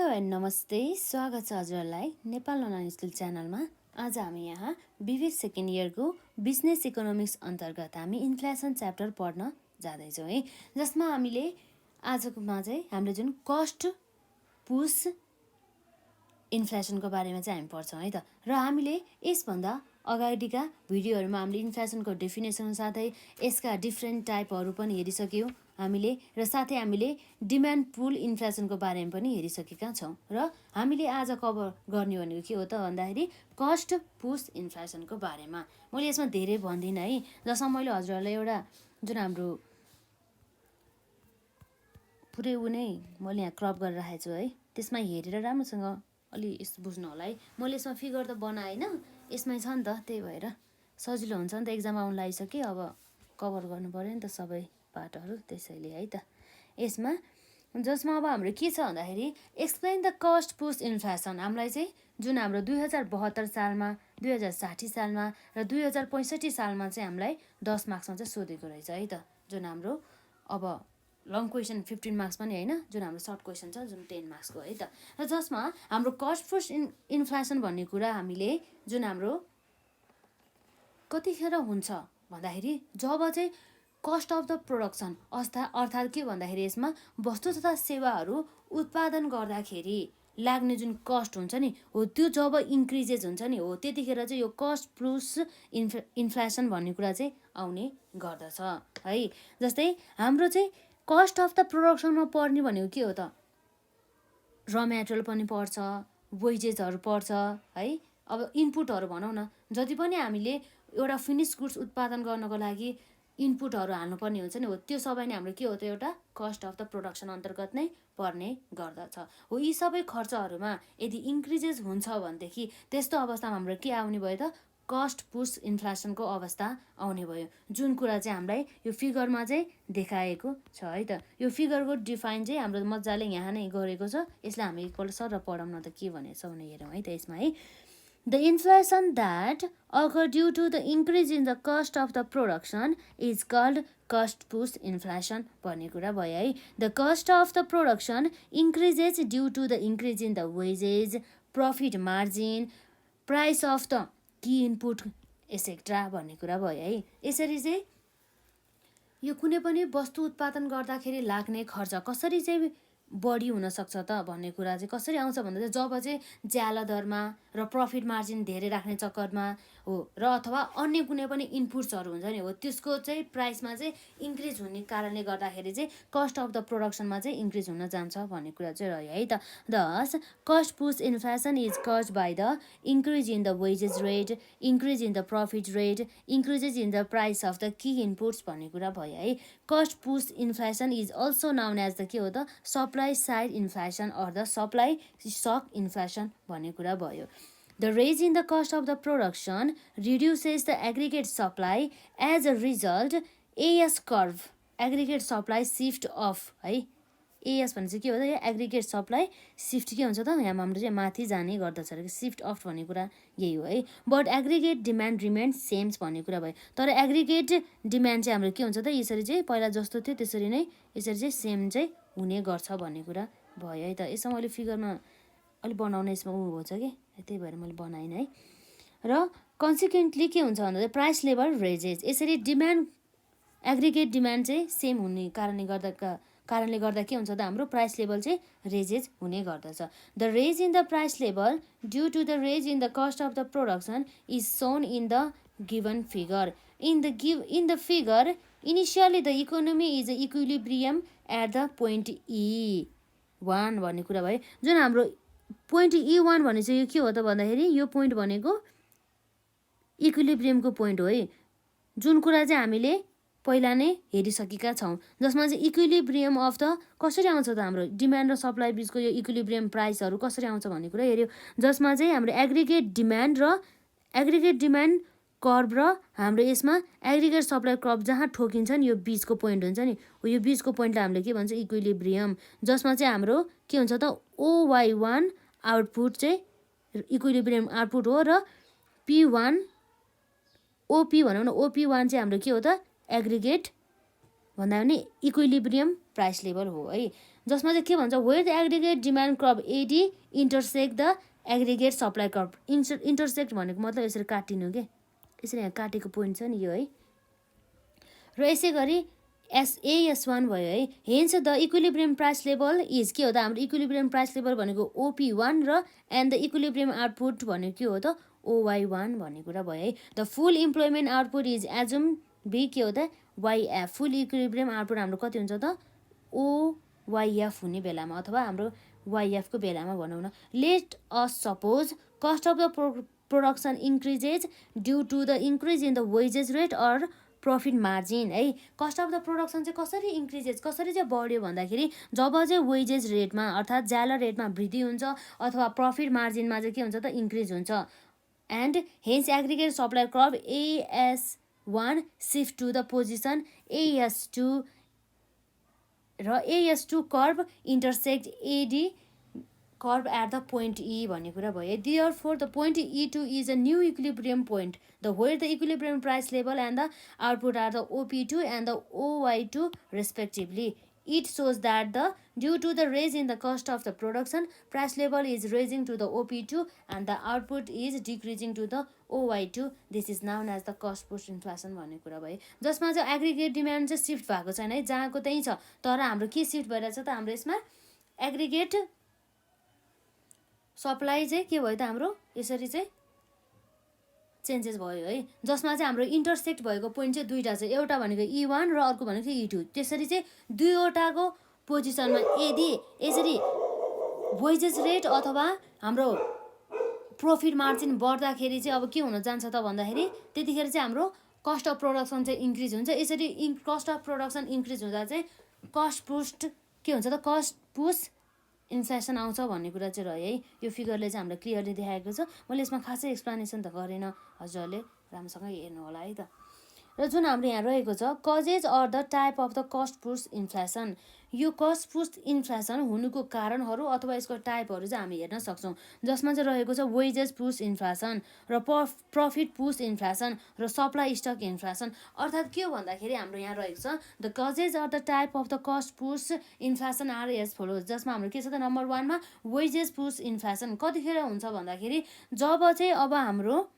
Hello and नमस्ते, स्वागत छ हजुरहरूलाई नेपाल नन स्कुल च्यानलमा। आज हामी यहाँ बिबी सेकेन्ड इयरको बिजनेस इकोनोमिक्स अन्तर्गत हामी इन्फ्लेसन च्याप्टर पढ्न जाँदैछौँ है, जसमा हामीले आजकोमा चाहिँ हामीले जुन कस्ट पुस इन्फ्लेसनको बारेमा चाहिँ हामी पढ्छौँ है त। र हामीले यसभन्दा अगाडिका भिडियोहरूमा हामीले इन्फ्लेसनको डेफिनेसन साथै यसका डिफ्रेन्ट टाइपहरू पनि हेरिसक्यौँ हामीले, र साथै हामीले डिमान्ड पुल इन्फ्लेसनको बारेमा पनि हेरिसकेका छौँ। र हामीले आज कभर गर्ने भनेको के हो त भन्दाखेरि कस्ट पुस इन्फ्लेसनको बारेमा। मैले यसमा धेरै भन्दिनँ है, जसमा मैले हजुरहरूलाई एउटा जुन हाम्रो पुरै नै मैले यहाँ क्रप गरेर राखेको छु है, त्यसमा हेरेर राम्रोसँग अलि यस्तो बुझ्नु होला है। मैले यसमा फिगर त बनाएन, यसमै छ नि त, त्यही भएर सजिलो हुन्छ नि त। एक्जाम आउनु लागिसक्यो, अब कभर गर्नु पऱ्यो नि त सबै पार्टहरू, त्यसैले है त। यसमा जसमा अब हाम्रो के छ भन्दाखेरि explain the cost push inflation. हामीलाई चाहिँ जुन हाम्रो 2072 सालमा, 2060 सालमा र 2065 सालमा चाहिँ हामीलाई 10 मार्क्समा चाहिँ सोधेको रहेछ है त। जुन हाम्रो अब लङ क्वेसन 15 मार्क्स पनि होइन, जुन हाम्रो सर्ट क्वेसन छ जुन 10 मार्क्सको है त। र जसमा हाम्रो कस्ट पुस इन्फ्लेसन भन्ने कुरा हामीले जुन हाम्रो कतिखेर हुन्छ भन्दाखेरि जब चाहिँ कस्ट अफ द प्रोडक्सन अर्थात् के भन्दाखेरि यसमा वस्तु तथा सेवाहरू उत्पादन गर्दाखेरि लाग्ने जुन कस्ट हुन्छ नि हो, त्यो जब इन्क्रिजेस हुन्छ नि हो, त्यतिखेर चाहिँ यो कस्ट प्लस इन्फ्लेसन भन्ने कुरा चाहिँ आउने गर्दछ है। जस्तै हाम्रो चाहिँ कस्ट अफ द प्रोडक्सनमा पर्ने भनेको के हो त, र मेटेरियल पनि पर्छ, वेजेसहरू पर्छ है। अब इनपुटहरू भनौँ न, जति पनि हामीले एउटा फिनिस गुड्स उत्पादन गर्नको लागि इनपुटहरू हाल्नुपर्ने हुन्छ नि हो, त्यो सबै नै हाम्रो के हो त, एउटा कस्ट अफ द प्रोडक्सन अन्तर्गत नै पर्ने गर्दछ हो। यी सबै खर्चहरूमा यदि इन्क्रिजेस हुन्छ भनेदेखि त्यस्तो अवस्थामा हाम्रो के आउने भयो त, कस्ट पुस इन्फ्लेसनको अवस्था आउने भयो, जुन कुरा चाहिँ हामीलाई यो फिगरमा चाहिँ देखाएको छ है त। यो फिगरको डिफाइन चाहिँ हाम्रो मजाले यहाँ नै गरेको छ, यसलाई हामी एकपल्ट सर पढौँ न त के भनेको छ भने हेरौँ है त यसमा है। The inflation that occur due to the increase in the cost of the production is called cost push inflation भन्ने कुरा भयो है। The cost of the production increases due to the increase in the wages, profit margin, price of the key input etc भन्ने कुरा भयो है। यसरी चाहिँ यो कुनै पनि वस्तु उत्पादन गर्दाखेरि लाग्ने खर्च कसरी चाहिँ बढी हुनसक्छ त भन्ने कुरा चाहिँ कसरी आउँछ भन्दा चाहिँ जब चाहिँ ज्याला दरमा र प्रफिट मार्जिन धेरै राख्ने चक्करमा हो, र अथवा अन्य कुनै पनि इनपुट्सहरू हुन्छ नि हो, त्यसको चाहिँ प्राइसमा चाहिँ इन्क्रिज हुने कारणले गर्दाखेरि चाहिँ कस्ट अफ द प्रोडक्सनमा चाहिँ इन्क्रिज हुन जान्छ भन्ने कुरा चाहिँ रह्यो है त। दस cost push inflation is caused by the increase in the wages rate, increase in the profit rate, increases in the price of the key inputs भन्ने कुरा भयो है। Cost push inflation is also known as the के हो त, supply side inflation or the supply shock inflation भन्ने कुरा भयो। The raise in the cost of the production reduces the aggregate supply. As a result, AS curve, aggregate supply shift off है। AS भने चाहिँ के हो त, यो एग्रिगेट सप्लाई सिफ्ट के हुन्छ त, यहाँ हाम्रो चाहिँ माथि जाने गर्दछ अरे, सिफ्ट अफ भन्ने कुरा यही हो है। But aggregate demand remained same भन्ने कुरा भयो, तर एग्रिगेट डिमान्ड चाहिँ हाम्रो के हुन्छ त, यसरी चाहिँ पहिला जस्तो थियो त्यसरी नै यसरी चाहिँ सेम चाहिँ हुने गर्छ भन्ने कुरा भयो है त। यसमा मैले फिगरमा अलिक बनाउन यसमा हुन्छ कि, त्यही भएर मैले बनाइनँ है। र कन्सिक्वेन्टली के हुन्छ भन्दा चाहिँ प्राइस लेभल रेजेस, यसरी डिमान्ड एग्रिगेट डिमान्ड चाहिँ सेम हुने कारणले गर्दा के हुन्छ त, हाम्रो प्राइस लेभल चाहिँ रेजेस हुने गर्दछ। The raise in the price level due to the raise in the cost of the production is shown in the given figure. In the figure initially the economy is equilibrium at the point E1 भन्ने कुरा भयो। जुन हाम्रो point E1 भने चाहिँ यो के हो त भन्दाखेरि यो पोइन्ट भनेको इक्विलिब्रियमको पोइन्ट हो है, जुन कुरा चाहिँ हामीले पहिला नै हेरिसकेका छौँ, जसमा चाहिँ इक्विलिब्रियम अफ द कसरी आउँछ त, हाम्रो डिमान्ड र सप्लाई बिचको यो इक्विलिब्रियम प्राइसहरू कसरी आउँछ भन्ने कुरा हेऱ्यो, जसमा चाहिँ हाम्रो एग्रिगेट डिमान्ड कर्भ र हाम्रो यसमा एग्रिगेट सप्लाई कर्भ जहाँ ठोकिन्छ नि यो बिचको पोइन्ट हुन्छ नि हो, यो बिचको पोइन्टलाई हामीले के भन्छ, इक्विलिब्रियम, जसमा चाहिँ हाम्रो के हुन्छ त, OY1 आउटपुट चाहिँ इक्विलिब्रियम आउटपुट हो, र P1 OP भनौँ न, OP1 चाहिँ हाम्रो के हो त, एग्रिगेट भन्दा पनि इक्विलिब्रियम प्राइस लेभल हो है। जसमा चाहिँ के भन्छ where the aggregate demand curve AD intersect the aggregate supply curve. Intersect भनेको मतलब यसरी काटिनु के, यसरी यहाँ काटेको पोइन्ट छ नि यो है। र यसै गरी एएस1 भयो है। Hence the equilibrium price level is के हो त हाम्रो इक्विलिब्रियम प्राइस लेभल भनेको OP1 र एन्ड द इक्विलिब्रियम आउटपुट भनेको के हो त OY1 भन्ने कुरा भयो है। The full employment output is assume be के हो त YF। फुल इक्विलिब्रियम आउटपुट हाम्रो कति हुन्छ त OYF हुने बेलामा अथवा हाम्रो YF को बेलामा भनौँ न। Let us suppose cost of the production increases due to the increase in the wages rate or profit margin है। कस्ट अफ द प्रोडक्सन चाहिँ कसरी इन्क्रिजेज कसरी चाहिँ बढ्यो भन्दाखेरि जब चाहिँ वेजेस रेटमा अर्थात् ज्याला रेटमा वृद्धि हुन्छ अथवा प्रफिट मार्जिनमा चाहिँ के हुन्छ त इन्क्रिज हुन्छ। And hence aggregate supply curve AS1 shift to the position AS2 र AS2 curve intersect AD curve at the point E भन्ने कुरा भयो। Therefore the point E2 is a new equilibrium point the where the equilibrium price level and the output are the OP2 and the OY2 respectively. It shows that due to the raise in the cost of the production, price level is raising to the OP2 and the output is decreasing to the OY2. This is known as the cost push inflation भन्ने कुरा भयो। जसमा चाहिँ aggregate demand चाहिँ shift भएको छैन है, जहाँको त्यही छ। तर हाम्रो के सिफ्ट भइरहेछ त हाम्रो यसमा एग्रिगेट सप्लाई चाहिँ के भयो त हाम्रो यसरी चाहिँ चेन्जेस भयो है। जसमा चाहिँ हाम्रो इन्टरसेक्ट भएको पोइन्ट चाहिँ दुईवटा छ, एउटा भनेको E1 र अर्को भनेको E2। त्यसरी चाहिँ दुईवटाको पोजिसनमा यदि यसरी वेजेस रेट अथवा हाम्रो प्रफिट मार्जिन बढ्दाखेरि चाहिँ अब के हुन जान्छ त भन्दाखेरि त्यतिखेर चाहिँ हाम्रो कस्ट अफ प्रोडक्सन चाहिँ इन्क्रिज हुन्छ। यसरी कस्ट अफ प्रोडक्सन इन्क्रिज हुँदा चाहिँ कस्ट पुस्ट के हुन्छ त कस्ट पुस इन्फ्लेसन आउँछ भन्ने कुरा चाहिँ रह्यो है। यो फिगरले चाहिँ हामीलाई क्लियरली देखाएको छ। मैले यसमा खासै एक्सप्लेनेसन त गरेन, हजुरहरूले राम्रोसँग हेर्नु होला है त। र जुन हाम्रो यहाँ रहेको छ causes or the type of the cost push inflation. यो कस्ट पुस्ट इन्फ्लेसन हुनुको कारणहरू अथवा यसको टाइपहरू चाहिँ हामी हेर्न सक्छौँ। जसमा चाहिँ रहेको छ वेजेस पुस्ट इन्फ्लेसन र प्रफिट पुस्ट इन्फ्लेसन र सप्लाई स्टक इन्फ्लेसन। अर्थात् के हो भन्दाखेरि हाम्रो यहाँ रहेको छ the causes or the type of the cost push inflation are as follows. जसमा हाम्रो के छ त नम्बर 1 मा वेजेस पुस्ट इन्फ्लेसन कतिखेर हुन्छ भन्दाखेरि जब चाहिँ अब हाम्रो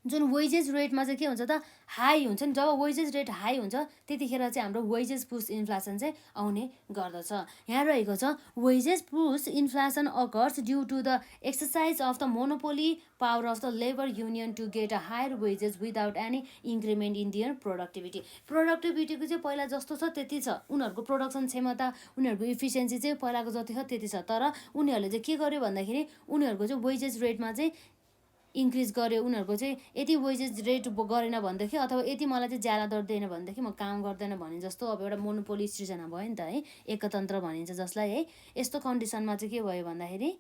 जुन वेजेस रेटमा चाहिँ के हुन्छ त हाई हुन्छ नि। जब वेजेस रेट हाई हुन्छ त्यतिखेर चाहिँ हाम्रो वेजेस पुस्ट इन्फ्लेसन चाहिँ आउने गर्दछ। यहाँ रहेको छ wages push inflation occurs due to the exercise of the monopoly power of the labour union to get a higher wages without any increment in their productivity. प्रोडक्टिभिटीको चाहिँ पहिला जस्तो छ त्यति छ, उनीहरूको प्रोडक्सन क्षमता उनीहरूको इफिसियन्सी चाहिँ पहिलाको जति छ त्यति छ। तर उनीहरूले चाहिँ के गर्यो भन्दाखेरि उनीहरूको चाहिँ वेजेस रेटमा चाहिँ इन्क्रिज गर्यो। उनीहरूको चाहिँ यति वेजेस रेट गरेन भनेदेखि अथवा यति मलाई चाहिँ ज्यादा दर दिएन भनेदेखि म काम गर्दैन भने जस्तो अब एउटा मोनोपोली सृजना भयो नि त है, एकतन्त्र भनिन्छ जसलाई है। यस्तो कन्डिसनमा चाहिँ के भयो भन्दाखेरि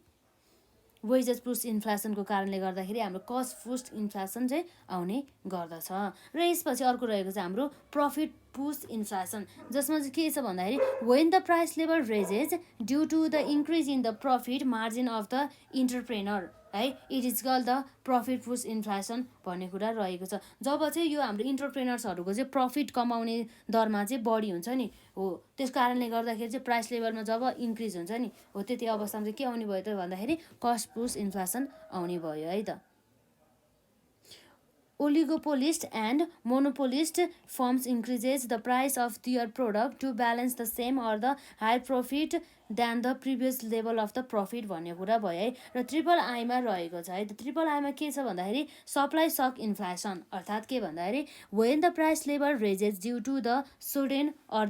वेजेस पुस्ट इन्फ्लेसनको कारणले गर्दाखेरि हाम्रो कस्ट पुस्ट इन्फ्लेसन चाहिँ आउने गर्दछ। र यसपछि अर्को रहेको चाहिँ हाम्रो प्रफिट पुस्ट इन्फ्लेसन। जसमा चाहिँ के छ भन्दाखेरि when the price level rises due to the increase in the profit margin of the entrepreneur है, it is called the profit push inflation भन्ने कुरा रहेको छ। जब चाहिँ यो हाम्रो इन्टरप्रेनर्सहरूको चाहिँ प्रफिट कमाउने दरमा चाहिँ बढी हुन्छ नि हो, त्यस कारणले गर्दाखेरि चाहिँ प्राइस लेभलमा जब इन्क्रिज हुन्छ नि हो त्यति अवस्थामा चाहिँ के आउने भयो त भन्दाखेरि कस्ट पुस्ट इन्फ्लेसन आउने भयो है त। Oligopolist and monopolist firms increases the price of their product to balance the same or the higher profit than the previous level of the profit भन्ने कुरा भयो है। र ट्रिपल आईमा रहेको छ है। ट्रिपल आईमा के छ भन्दाखेरि सप्लाई सक इन्फ्लेसन। अर्थात् के भन्दाखेरि when the price level raises due to the sudden or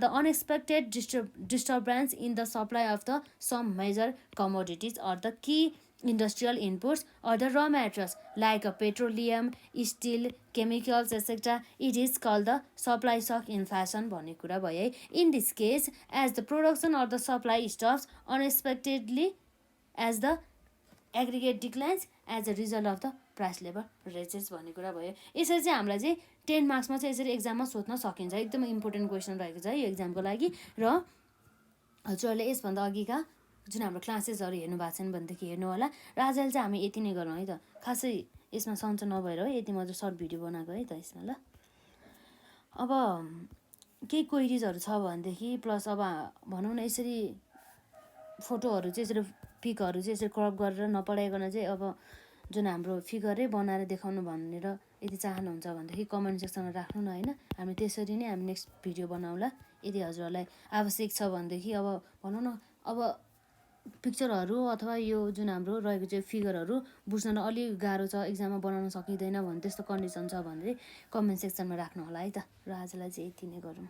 the unexpected disturbance in the supply of the some major commodities or the key industrial inputs or the raw materials like petroleum, steel, chemicals, etc. It is called the supply shock inflation भन्ने कुरा भयो है। In this case, as the production or the supply stops unexpectedly, as the aggregate declines as a result of the price level raises भन्ने कुरा भयो। यसरी चाहिँ हामीलाई चाहिँ 10 मार्क्समा चाहिँ यसरी एक्जाममा सोध्न सकिन्छ। एकदमै इम्पोर्टेन्ट क्वेसन रहेको छ है यो एक्जामको लागि। र हजुरहरूले यसभन्दा अघिका जुन हाम्रो क्लासेसहरू हेर्नु भएको छैन भनेदेखि हेर्नु होला। र आजले चाहिँ हामी यति नै गरौँ है त। खासै यसमा सन्चो नभएर हो, यति मात्र सर्ट भिडियो बनाएको है त यसमा ल। अब केही क्वेरिजहरू छ भनेदेखि प्लस अब भनौँ न यसरी फोटोहरू चाहिँ यसरी पिकहरू चाहिँ यसरी क्रप गरेर नपढाइकन चाहिँ अब जुन हाम्रो फिगरै बनाएर देखाउनु भनेर यदि चाहनुहुन्छ भनेदेखि कमेन्ट सेक्सनमा राख्नु न होइन। हामी त्यसरी नै हामी नेक्स्ट भिडियो बनाउँला। यदि हजुरहरूलाई आवश्यक छ भनेदेखि अब भनौँ न अब पिक्चरहरू अथवा यो जुन हाम्रो रहेको चाहिँ फिगरहरू बुझ्न अलिक गाह्रो छ, इक्जाममा बनाउन सकिँदैन भने त्यस्तो कन्डिसन छ भने कमेन्ट सेक्सनमा राख्नु होला है त। र आजलाई चाहिँ यति नै गरौँ।